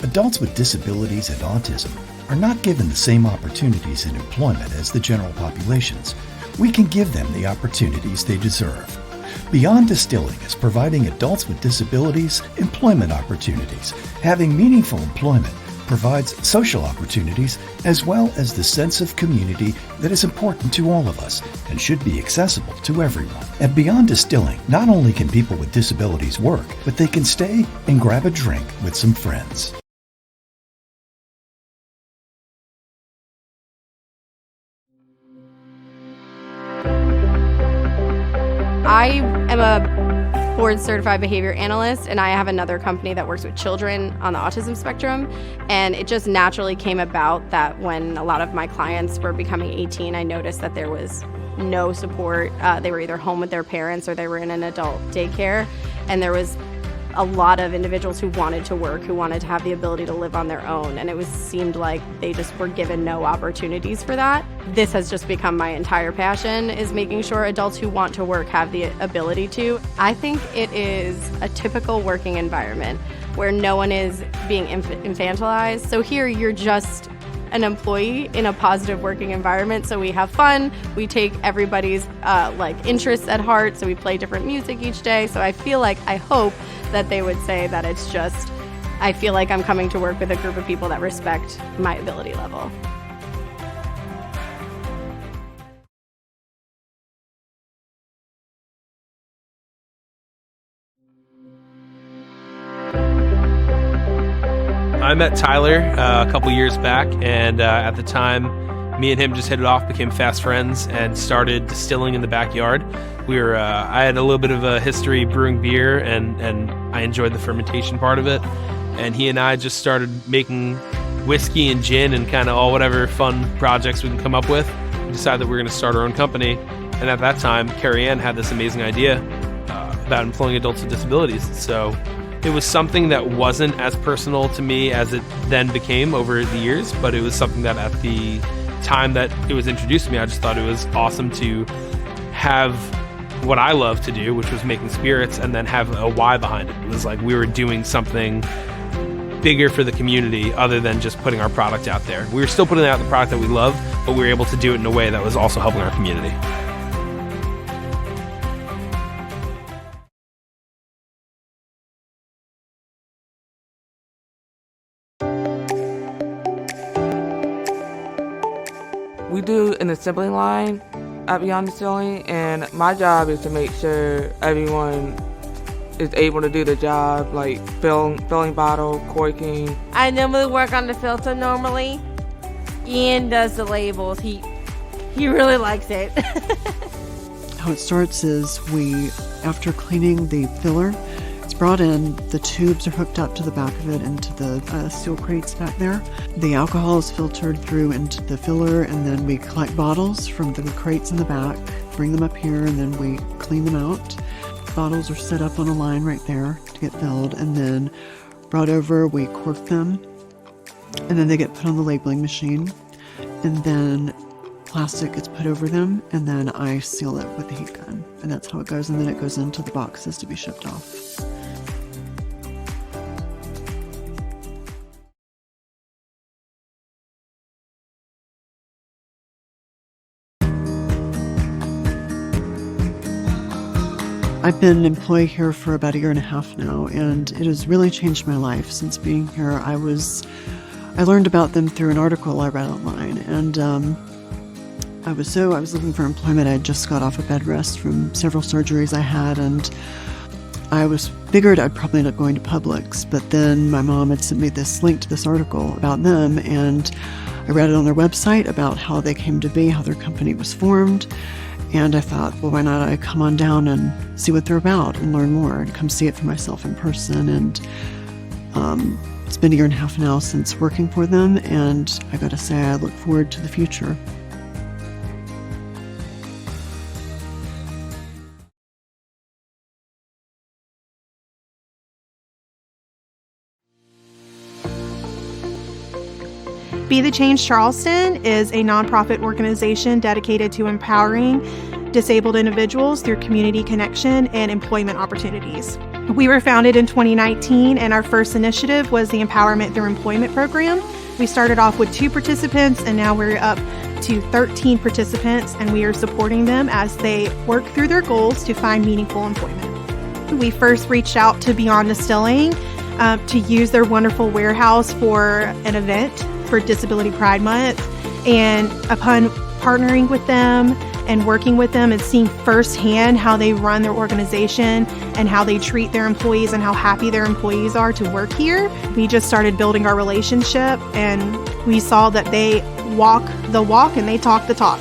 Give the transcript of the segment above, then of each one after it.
Adults with disabilities and autism are not given the same opportunities in employment as the general populations. We can give them the opportunities they deserve. Beyond Distilling is providing adults with disabilities employment opportunities. Having meaningful employment provides social opportunities as well as the sense of community that is important to all of us and should be accessible to everyone. At Beyond Distilling, not only can people with disabilities work, but they can stay and grab a drink with some friends. I am a board-certified behavior analyst, and I have another company that works with children on the autism spectrum, and it just naturally came about that when a lot of my clients were becoming 18, I noticed that there was no support. They were either home with their parents or they were in an adult daycare, and there was a lot of individuals who wanted to work, who wanted to have the ability to live on their own, and seemed like they just were given no opportunities for that. This has just become my entire passion, is making sure adults who want to work have the ability to. I think it is a typical working environment where no one is being infantilized. So here you're just an employee in a positive working environment. So we have fun, we take everybody's interests at heart, so we play different music each day. So I hope that they would say that it's just, I feel like I'm coming to work with a group of people that respect my ability level. I met Tyler a couple years back, and at the time, me and him just hit it off, became fast friends, and started distilling in the backyard. I had a little bit of a history brewing beer, and I enjoyed the fermentation part of it. And he and I just started making whiskey and gin and kind of all whatever fun projects we can come up with. We decided that we were going to start our own company. And at that time, Carrie Ann had this amazing idea about employing adults with disabilities. So it was something that wasn't as personal to me as it then became over the years, but it was something that at the time that it was introduced to me, I just thought it was awesome to have what I love to do, which was making spirits, and then have a why behind it. It was like we were doing something bigger for the community other than just putting our product out there. We were still putting out the product that we love, but we were able to do it in a way that was also helping our community. We do an assembly line at Beyond Distilling, and my job is to make sure everyone is able to do the job, like filling bottle, corking. I normally work on the filter normally. Ian does the labels. He really likes it. How it starts is after cleaning the filler, it's brought in, the tubes are hooked up to the back of it into the steel crates back there. The alcohol is filtered through into the filler, and then we collect bottles from the crates in the back, bring them up here, and then we clean them out. Bottles are set up on a line right there to get filled, and then brought over, we cork them, and then they get put on the labeling machine, and then plastic gets put over them, and then I seal it with the heat gun, and that's how it goes, and then it goes into the boxes to be shipped off. I've been an employee here for about 1.5 years now, and it has really changed my life since being here. I learned about them through an article I read online, and I was looking for employment. I had just got off a bed rest from several surgeries I had, and I figured I'd probably end up going to Publix, but then my mom had sent me this link to this article about them, and I read it on their website about how they came to be, how their company was formed. And I thought, well, why not I come on down and see what they're about and learn more and come see it for myself in person. And it's been 1.5 years now since working for them, and I gotta say, I look forward to the future. Be the Change Charleston is a nonprofit organization dedicated to empowering disabled individuals through community connection and employment opportunities. We were founded in 2019, and our first initiative was the Empowerment Through Employment program. We started off with 2 participants, and now we're up to 13 participants, and we are supporting them as they work through their goals to find meaningful employment. We first reached out to Beyond Distilling to use their wonderful warehouse for an event for Disability Pride Month, and upon partnering with them and working with them and seeing firsthand how they run their organization and how they treat their employees and how happy their employees are to work here, we just started building our relationship, and we saw that they walk the walk and they talk the talk.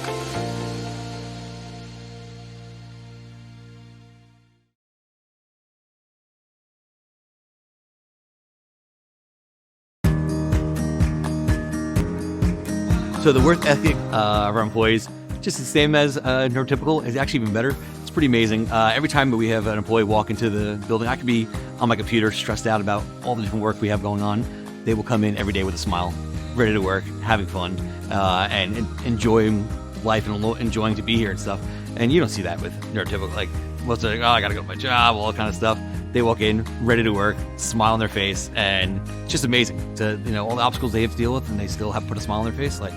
So the work ethic of our employees, just the same as neurotypical, is actually even better. It's pretty amazing. Every time that we have an employee walk into the building, I could be on my computer stressed out about all the different work we have going on. They will come in every day with a smile, ready to work, having fun, and enjoying life and enjoying to be here and stuff. And you don't see that with neurotypical. Like, most of like, I gotta go to my job, all that kind of stuff. They walk in, ready to work, smile on their face, and it's just amazing to, all the obstacles they have to deal with, and they still have put a smile on their face. Like,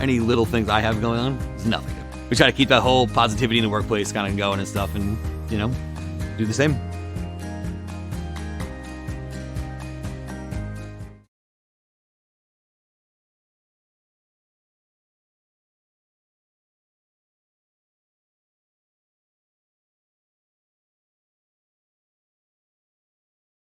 any little things I have going on is nothing. We try to keep that whole positivity in the workplace kind of going and stuff, and, do the same.